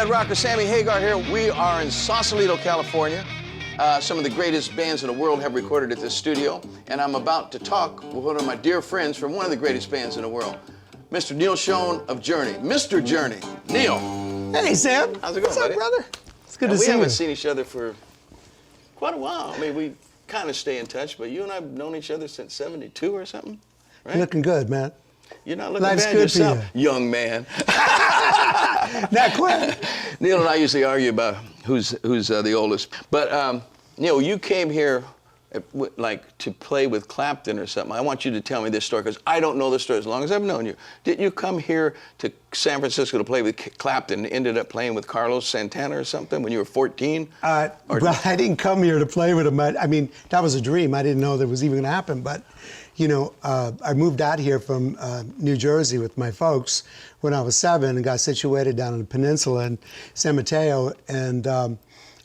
Red Rocker, Sammy Hagar here. We are in Sausalito, California. Some of the greatest bands in the world have recorded at this studio, and I'm about to talk with one of my dear friends from one of the greatest bands in the world, Mr. Neal Schon of Journey. Mr. Journey. Neal. Hey, Sam. How's it going, What's up, buddy? brother? It's good to see you. We haven't seen each other for quite a while. I mean, we kind of stay in touch, but you and I have known each other since '72 or something, right? You're looking good, man. You're not looking Life's bad good yourself, for you. young man. Not quite. Neal and I usually argue about who's the oldest. But Neal, you came here like to play with Clapton or something. I want you to tell me this story because I don't know the story as long as I've known you. Didn't you come here to San Francisco to play with Clapton and ended up playing with Carlos Santana or something when you were 14? Well, I didn't come here to play with him. I mean, that was a dream. I didn't know that was even going to happen. But, you know, I moved out here from New Jersey with my folks when I was 7 and got situated down in the peninsula in San Mateo. And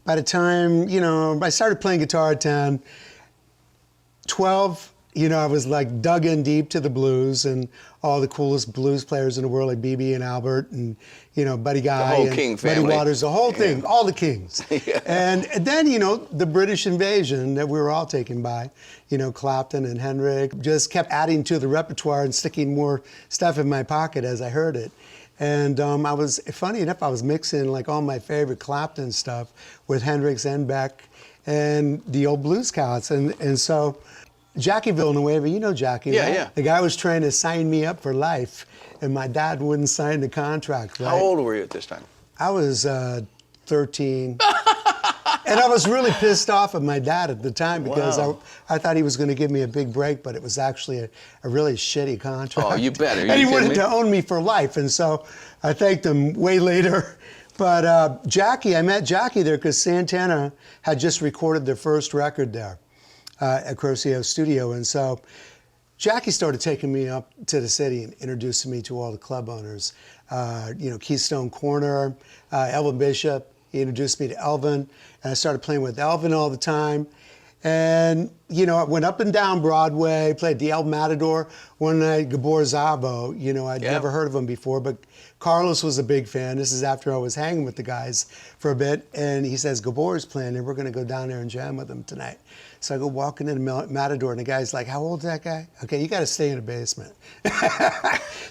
by the time, you know, I started playing guitar at 10, 12, you know, I was like dug in deep to the blues and all the coolest blues players in the world, like B.B. and Albert and, you know, Buddy Guy. The whole and King family. Buddy Waters, the whole thing, all the Kings. Yeah. And then, you know, the British invasion that we were all taken by, you know, Clapton and Hendrix, just kept adding to the repertoire and sticking more stuff in my pocket as I heard it. And I was, funny enough, I was mixing like all my favorite Clapton stuff with Hendrix and Beck and the old blues cats. And so Jackie Villanueva, you know Jackie, yeah, right? Yeah. The guy was trying to sign me up for life, and my dad wouldn't sign the contract. Right? How old were you at this time? I was 13. And I was really pissed off at my dad at the time because Wow. I thought he was going to give me a big break, but it was actually a really shitty contract. Oh, you better. And he wanted to own me for life, and so I thanked him way later. But Jackie, I met Jackie there because Santana had just recorded their first record there at Crocio Studio, and so Jackie started taking me up to the city and introducing me to all the club owners. You know, Keystone Corner, Elvin Bishop. He introduced me to Elvin, and I started playing with Elvin all the time. And, you know, I went up and down Broadway, played the El Matador. One night, Gabor Szabo, you know, I'd never heard of him before, but Carlos was a big fan. This is after I was hanging with the guys for a bit, and he says, Gabor's playing, and we're going to go down there and jam with him tonight. So I go walking in the Matador, and the guy's like, how old's that guy? Okay, you got to stay in the basement.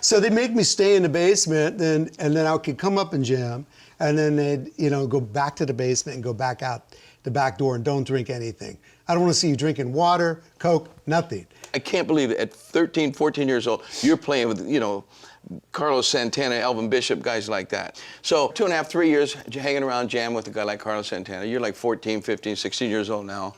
So they make me stay in the basement, and then I could come up and jam, and then they'd, you know, go back to the basement and go back out the back door and don't drink anything. I don't want to see you drinking water, Coke, nothing. I can't believe it. At 13, 14 years old, you're playing with, you know, Carlos Santana, Elvin Bishop, guys like that. So 2.5, 3 years hanging around jamming with a guy like Carlos Santana. You're like 14, 15, 16 years old now.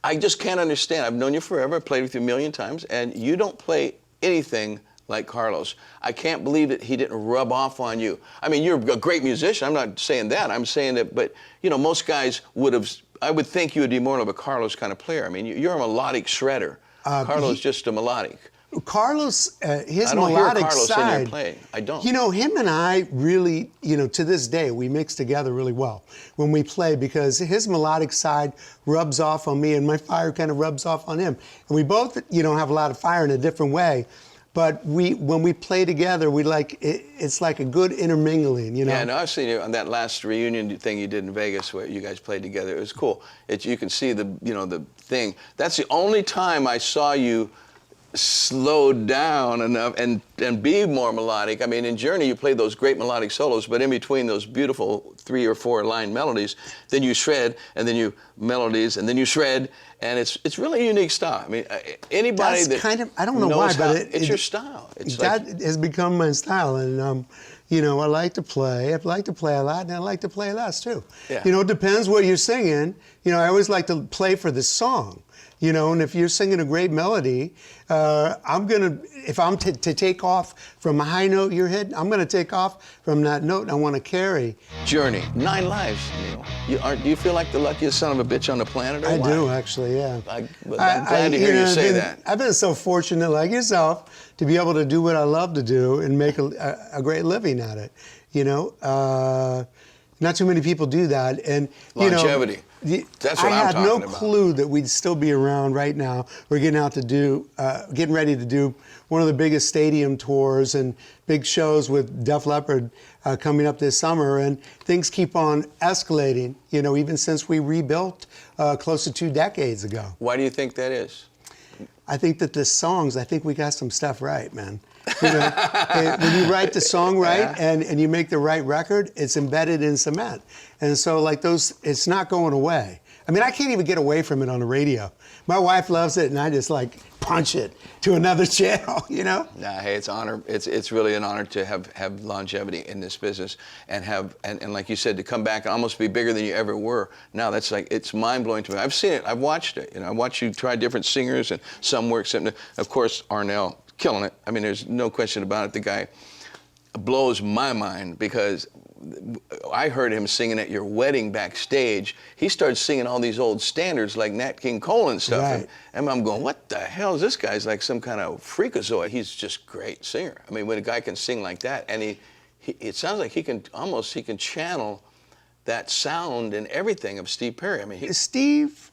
I just can't understand. I've known you forever. I've played with you a million times, and you don't play anything like Carlos. I can't believe that he didn't rub off on you. I mean, you're a great musician. I'm not saying that. I'm saying that, but, you know, most guys would have, I would think you would be more of a Carlos kind of player. I mean, you're a melodic shredder. Carlos just a melodic. Carlos, his I don't melodic hear Carlos side, in your playing. I don't. You know, him and I really, you know, to this day, we mix together really well when we play because his melodic side rubs off on me and my fire kind of rubs off on him. And we both, you know, have a lot of fire in a different way. But when we play together, we like it's like a good intermingling, you know. Yeah, no, I've seen you on that last reunion thing you did in Vegas where you guys played together. It was cool. You can see the, you know, the thing. That's the only time I saw you slow down enough and be more melodic. I mean, in Journey, you played those great melodic solos, but in between those beautiful 3 or 4 line melodies, then you shred, and then you melodies, and then you shred, and it's really a unique style. I mean, anybody That's that kind of, I don't know knows why, how, but it's your style. It's that like, has become my style, and you know, I like to play. I like to play a lot, and I like to play less too. Yeah. You know, it depends what you're singing. You know, I always like to play for the song. You know, and if you're singing a great melody, if I'm to take off from a high note you're hitting, I'm gonna take off from that note I wanna carry. Journey, 9 lives, Neal. Do you feel like the luckiest son of a bitch on the planet, or I why? do, actually, yeah. I'm glad to hear you say that. I've been so fortunate, like yourself, to be able to do what I love to do and make a great living at it. You know, Not too many people do that, and Longevity. That's what I I'm had talking no about. clue that we'd still be around right now. We're getting ready to do one of the biggest stadium tours and big shows with Def Leppard coming up this summer, and things keep on escalating. Even since we rebuilt close to 2 decades ago. Why do you think that is? I think that the songs, I think we got some stuff right, man. And when you write the song right and you make the right record, it's embedded in cement. And so like those, it's not going away. I mean, I can't even get away from it on the radio. My wife loves it and I just like punch it to another channel, Nah, hey, it's honor. It's really an honor to have longevity in this business and and like you said, to come back and almost be bigger than you ever were. Now that's like, it's mind blowing to me. I've seen it, I've watched it. I watched you try different singers and some work, of course, Arnell, killing it. I mean, there's no question about it. The guy blows my mind because I heard him singing at your wedding backstage. He started singing all these old standards like Nat King Cole and stuff. Right. And I'm going, what the hell is this guy's like some kind of freakazoid? He's just a great singer. I mean, when a guy can sing like that, and it sounds like he can channel that sound and everything of Steve Perry. I mean, Steve,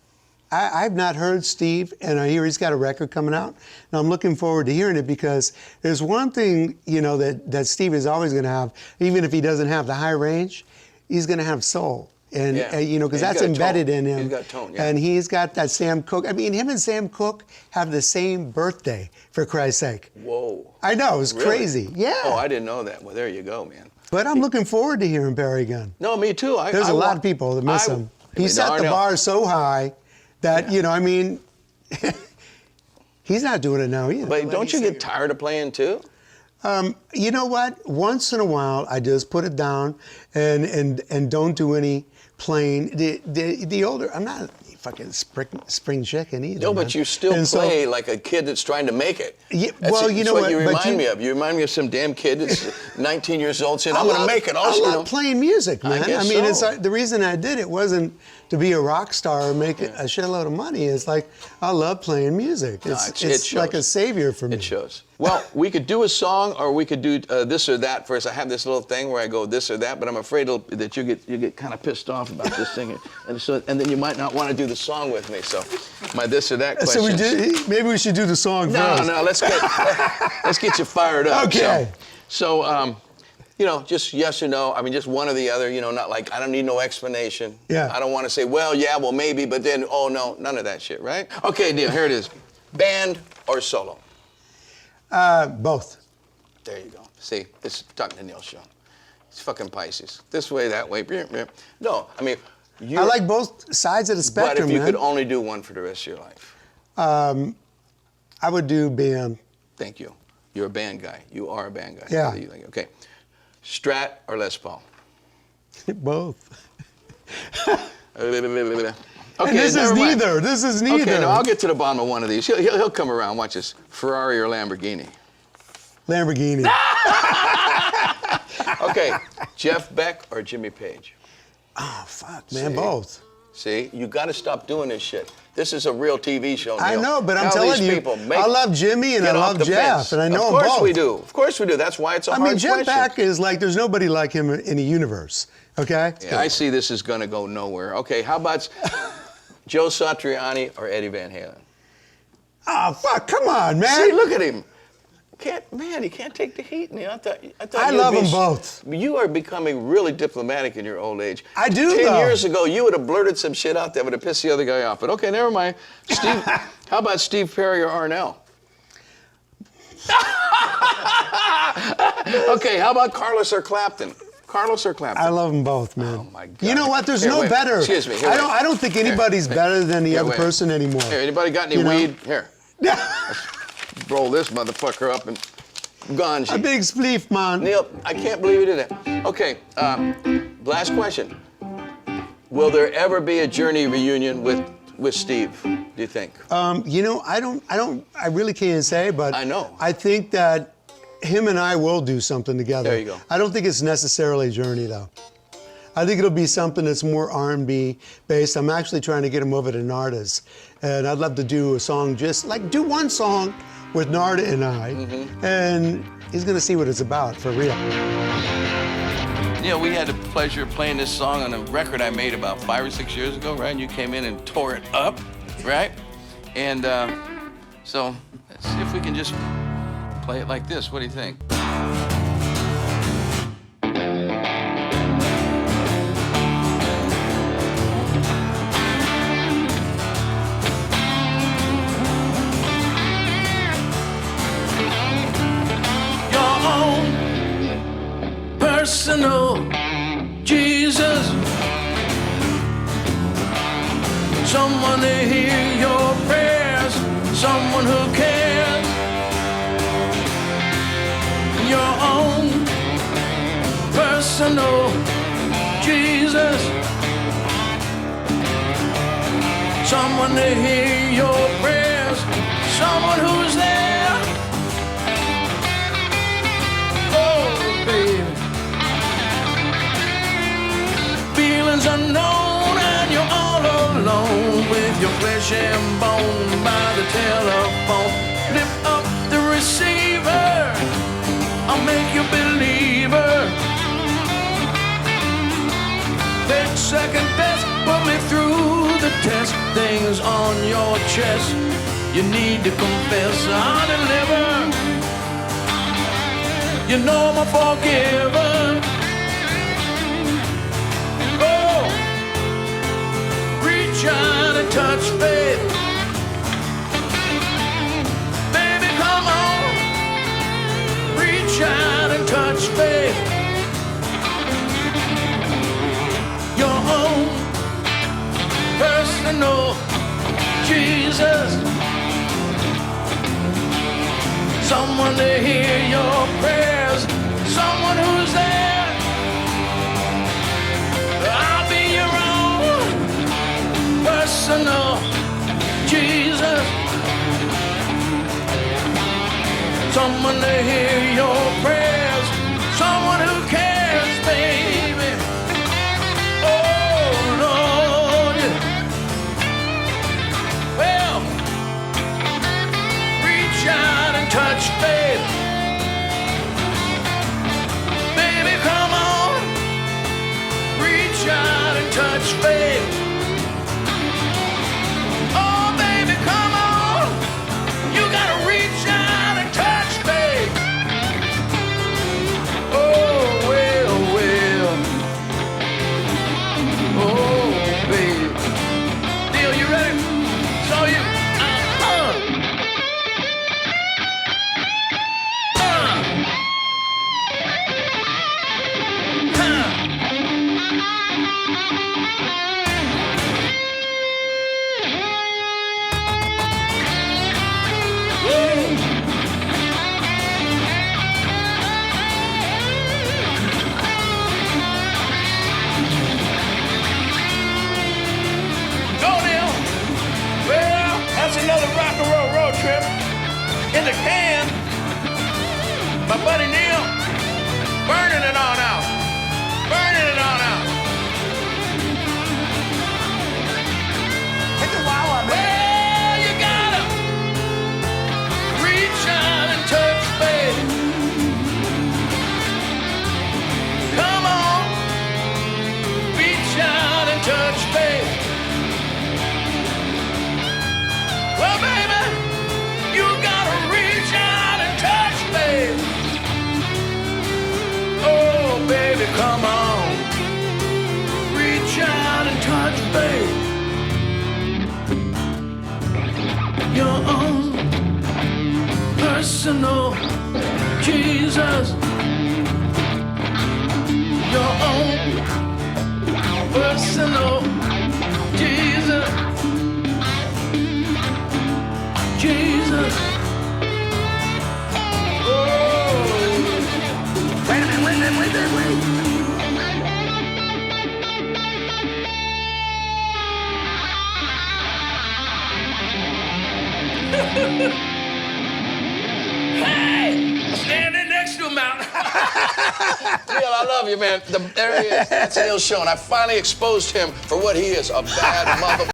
I've not heard Steve, and I hear he's got a record coming out. And I'm looking forward to hearing it because there's one thing, that Steve is always going to have, even if he doesn't have the high range, he's going to have soul. And, because that's embedded in him. He's got tone, yeah. And he's got that Sam Cooke. I mean, him and Sam Cooke have the same birthday, for Christ's sake. Whoa. I know, it's Really? crazy. Yeah. Oh, I didn't know that. Well, there you go, man. But I'm looking forward to hearing Perry again. No, me too. There's a lot of people that miss him. He set the bar so high that, he's not doing it now either. But don't you get tired of playing too? You know what? Once in a while, I just put it down and don't do any playing. The older, I'm not fucking spring chicken either. No, man. but you still play like a kid that's trying to make it. Yeah, That's well, that's what you remind me of. You remind me of some damn kid that's 19 years old saying, I'm going to make it. Also, I love playing music, man. guess I mean, so. it's the reason I did it wasn't to be a rock star or make a shitload of money. It's like, I love playing music. It's like a savior for me. It shows. Well, we could do a song or we could do this or that first. I have this little thing where I go this or that, but I'm afraid that you get kind of pissed off about this thing. And then you might not want to do the song with me. So my this or that question. So maybe we should do the song first. No, let's get you fired up. Okay. So just yes or no. I mean, just one or the other. Not like I don't need no explanation. Yeah. I don't want to say, well, yeah, well, maybe, but then, oh no, none of that shit, right? Okay, Neal, here it is. Band or solo? Both. There you go. See, this is talking to Neal Schon. It's fucking Pisces. This way, that way. No, I mean, I like both sides of the spectrum, but if you man. could only do one for the rest of your life. I would do band. Thank you. You're a band guy. You are a band guy. Yeah. Okay. Strat or Les Paul? Both. Okay, And this is never mind. neither. This is neither. Okay, now I'll get to the bottom of one of these. He'll come around. Watch this. Ferrari or Lamborghini? Lamborghini. Okay, Jeff Beck or Jimmy Page? Oh, fuck, man, See? both. See, you got to stop doing this shit. This is a real TV show, Neal. I know, but I'm Tell telling these you, people, I love Jimmy and I get off love the Jeff, fence. and I know them Of both. course we do. Of course we do. That's why it's a hard Jeff question. Beck is like, there's nobody like him in the universe, okay? Yeah, I see this is going to go nowhere. Okay, how about Joe Satriani or Eddie Van Halen? Oh, fuck, come on, man. See, look at him. He can't take the heat, Neal. I love them both. You are becoming really diplomatic in your old age. I do, 10 though. years ago, you would have blurted some shit out that would have pissed the other guy off. But okay, never mind. Steve, how about Steve Perry or Arnell? Okay, how about Carlos or Clapton? Carlos or Clapton? I love them both, man. Oh, my God. You know what? There's Here, no wait. better. Excuse me. Here, I don't think anybody's better than the other wait. person anymore. Here, anybody got any weed? Here. Roll this motherfucker up and ganja. A big spleef, man. Neal, I can't believe you did that. Okay, last question. Will there ever be a Journey reunion with Steve, do you think? I really can't say, but I know. I think that him and I will do something together. There you go. I don't think it's necessarily Journey, though. I think it'll be something that's more R&B based. I'm actually trying to get him over to Narda's, and I'd love to do a song, do one song with Narda and I, and he's gonna see what it's about, for real. Neal You know, we had the pleasure of playing this song on a record I made about 5 or 6 years ago, right? And you came in and tore it up, right? And so let's see if we can just play it like this. What do you think? Personal Jesus, someone to hear your prayers, someone who cares. Your own personal Jesus, someone to hear your prayers, someone who's there. Oh, baby. Feelings unknown and you're all alone with your flesh and bone by the telephone. Lift up the receiver, I'll make you believer. Take second best, put me through the test. Things on your chest, you need to confess. I'll deliver, you know I'm a forgiver. Trying to touch faith. Baby, come on. Reach out and touch faith. Your own personal Jesus. Someone to hear your prayers. Someone who's there. I'll be your own personal Jesus, someone to hear your prayers, someone who cares, baby. Oh, Lord, yeah. Well, reach out and touch faith. Baby, come on, reach out and touch faith. In the can, my buddy Neal, burning it on out, burning it on out. Hit the wow, man. Well, you gotta reach out and touch faith. Come on, reach out and touch faith. Well, baby, you gotta reach out and touch faith. Oh, baby, come on. Reach out and touch faith. Your own personal Jesus. Your own personal Jesus. Jesus. Oh. Wait a minute. Hey, standing next to him out. Neal, I love you, man. There he is. That's Neal Schon. I finally exposed him for what he is, a bad mother.